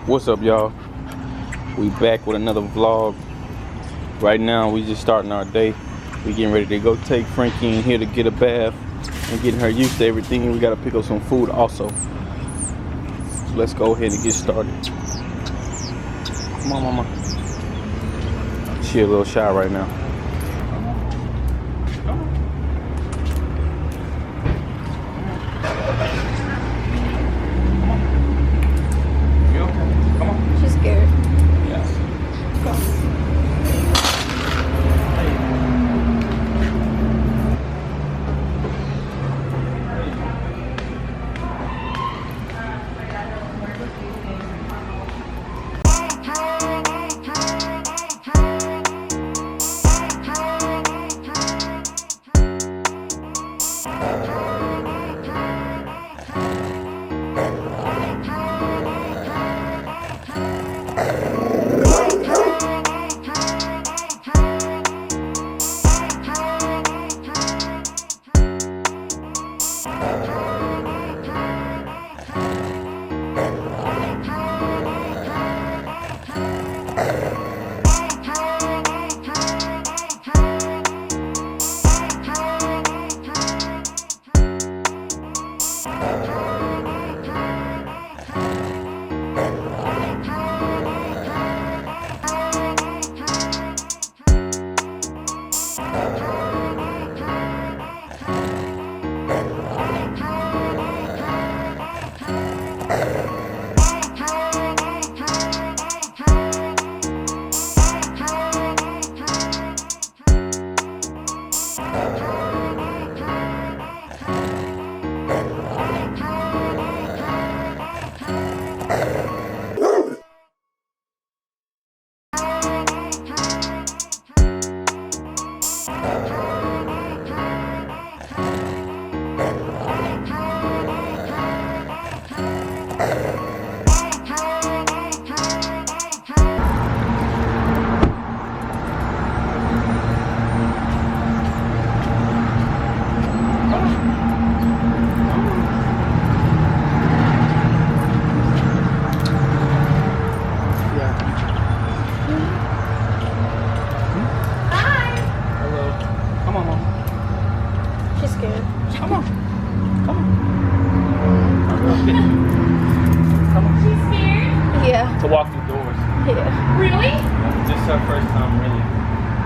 What's up, y'all? We back with another vlog. Right now we just starting our day. We getting ready to go take Frankie in here to get a bath and getting her used to everything. We gotta pick up some food also. So let's go ahead and get started. Come on, mama. She a little shy right now.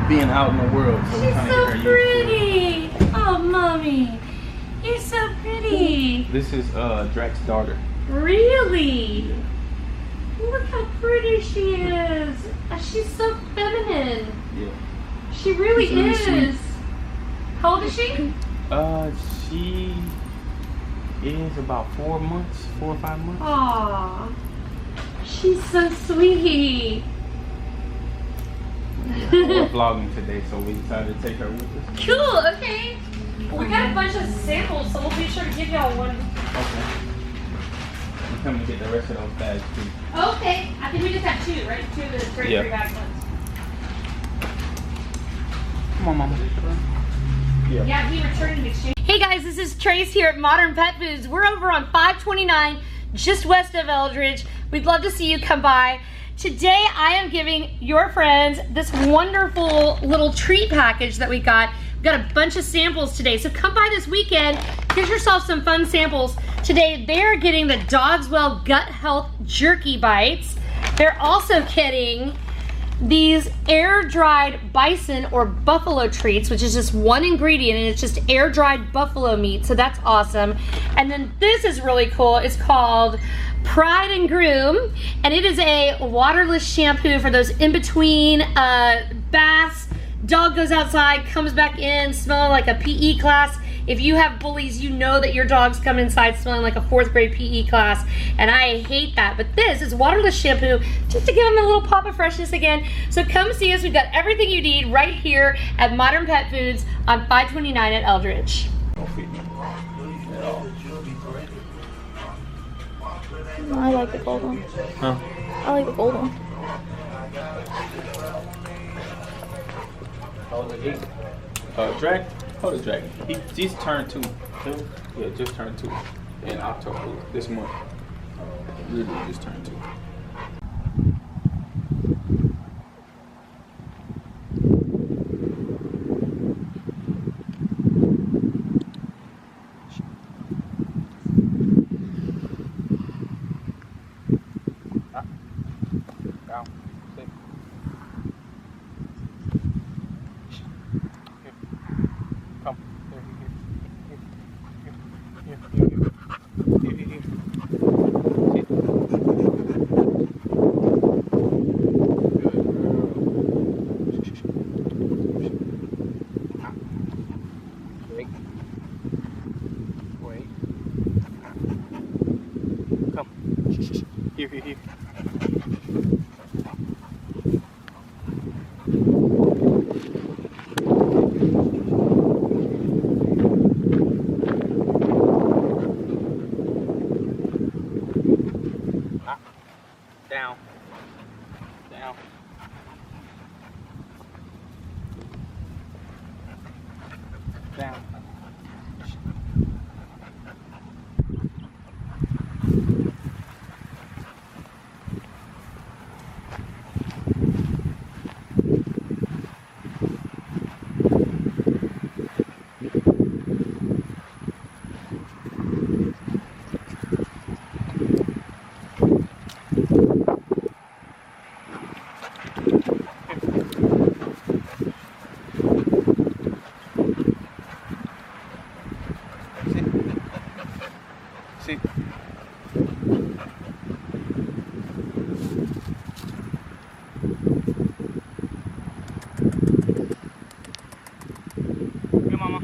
Being out in the world. So she's so pretty. Oh, mommy, you're so pretty. This is Drax's daughter. Really? Yeah. Look how pretty she is. She's so feminine. Yeah. She really is. Sweet. How old is she? She is about 4 months, 4 or 5 months. Aw, she's so sweet. Yeah, we're vlogging today, so we decided to take her with us. Cool, okay. Well, we got a bunch of samples, so we'll be sure to give y'all one. Okay. We're coming to get the rest of those bags too. Okay, I think we just have 2, right? 2 of the straight 3 bag ones. Come on, mama. Yeah, he returned in exchange. Hey guys, this is Trace here at Modern Pet Foods. We're over on 529, just west of Eldridge. We'd love to see you come by. Today, I am giving your friends this wonderful little treat package that we got. We've got a bunch of samples today, so come by this weekend, get yourself some fun samples. Today, they're getting the Dogswell Gut Health Jerky Bites. They're also getting these air-dried bison or buffalo treats, which is just one ingredient, and it's just air-dried buffalo meat, so that's awesome. And then this is really cool. It's called Pride and Groom, and it is a waterless shampoo for those in-between baths. Dog goes outside, comes back in, smelling like a PE class. If you have bullies, you know that your dogs come inside smelling like a 4th grade PE class, and I hate that. But this is waterless shampoo, just to give them a little pop of freshness again. So come see us. We've got everything you need right here at Modern Pet Foods on 529 at Eldridge. Don't feed me at all. I like the gold one. Huh? I like the gold one. How old is he? Dragon? How old is Dragon? He's turned 2. Yeah, just turned 2 in October this month. Literally just turned 2. here. Down. Down. Down. See? Here, mama.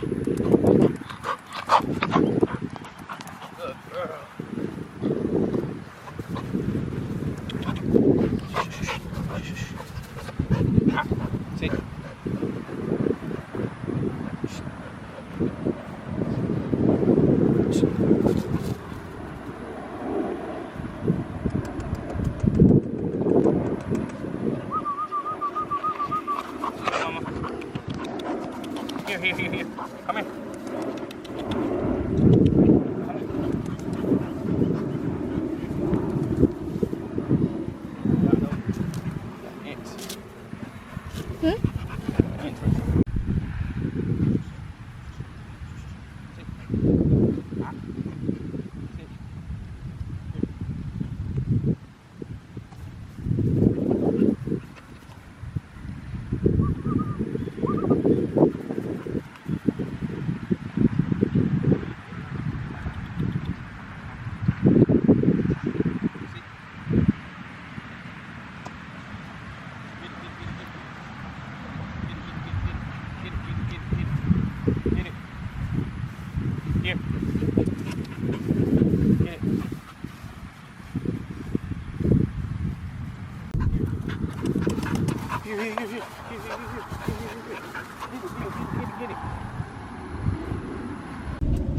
Good girl. Ah, see? Here. Come here. Get it.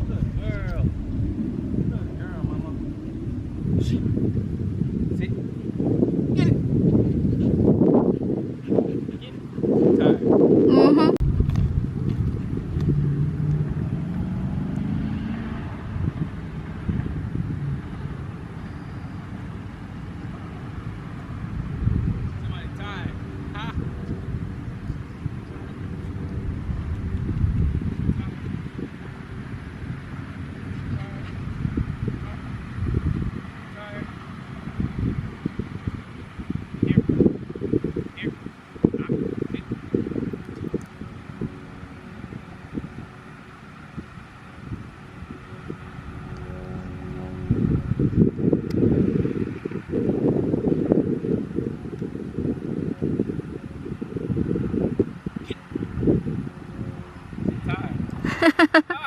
Good girl. Good girl, mama. See? Get it. Get it. Tired. Mm-hmm. Somebody tired. Huh? Tired.